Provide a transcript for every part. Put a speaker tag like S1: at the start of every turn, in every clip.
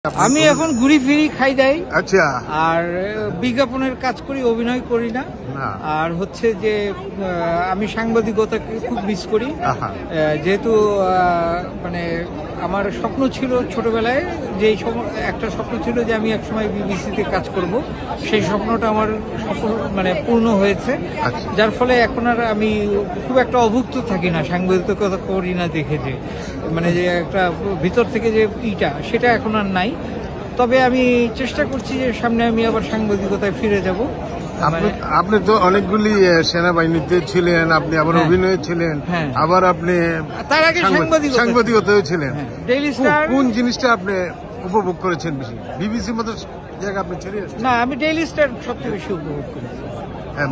S1: আমি এখন ঘুরি ফিরি খাই দাই।
S2: আচ্ছা।
S1: আর বিজ্ঞাপনের কাজ করি, অভিনয় করি না। আর হচ্ছে যে আমি সাংবাদিকতাকে খুব মিস করি, যেহেতু মানে আমার স্বপ্ন ছিল ছোটবেলায়, যে একটা স্বপ্ন ছিল যে আমি একসময় বিবিসিতে কাজ করব। সেই স্বপ্নটা আমার মানে পূর্ণ হয়েছে, যার ফলে এখন আর আমি খুব একটা অভুক্ত থাকি না, সাংবাদিকতা করি না দেখে, যে মানে যে একটা ভিতর থেকে যে সেটা এখন আর নাই। তবে আমি চেষ্টা করছি যে সামনে আমি আবার সাংবাদিকতায় ফিরে যাব।
S2: আপনি তো অনেকগুলি সেনাবাহিনীতে ছিলেন, আপনি আবার অভিনয়ে ছিলেন, আবার আপনি
S1: তার আগে
S2: সাংবাদিকতায় ছিলেন।
S1: ডেইলি স্টার
S2: কোন জিনিসটা আপনি উপভোগ করেছেন বেশি? বিবিসির মতো জায়গা আপনি ছেড়ে আসছেন?
S1: না, আমি ডেইলি স্টার সবচেয়ে বেশি উপভোগ করেছি।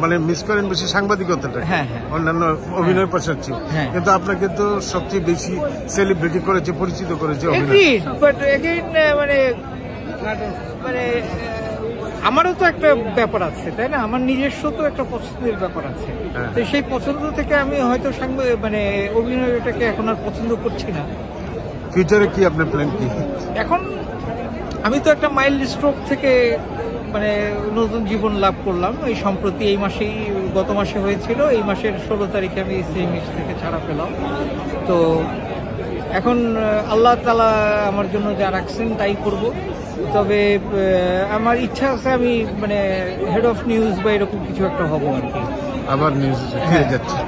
S2: মানে মিস করেন বেশি সাংবাদিকতাটা, অন্যান্য অভিনয় পাশাচ্ছি, কিন্তু আপনাকে তো সবচেয়ে বেশি সেলিব্রিটি করেছে, পরিচিত করেছে
S1: মানে আমারও তো একটা ব্যাপার আছে, তাই না? আমার নিজস্ব তো একটা পছন্দের ব্যাপার আছে। তো সেই পছন্দ থেকে আমি হয়তো মানে অভিনয়টাকে এখন আর পছন্দ করছি না।
S2: ফিউচারে কি আপনার প্ল্যান কি? এখন
S1: আমি তো একটা মাইল্ড স্ট্রোক থেকে মানে নতুন জীবন লাভ করলাম। এই সম্প্রতি এই মাসেই, গত মাসে হয়েছিল, এই মাসের 16 তারিখে আমি সিএমএইচ থেকে ছাড়া পেলাম। তো এখন আল্লাহ তাআলা আমার জন্য যা রাখছেন তাই করব। তবে আমার ইচ্ছা আছে আমি মানে হেড অফ নিউজ বা এরকম কিছু একটা হবো আর কি।
S2: আবার নিউজ যাচ্ছে।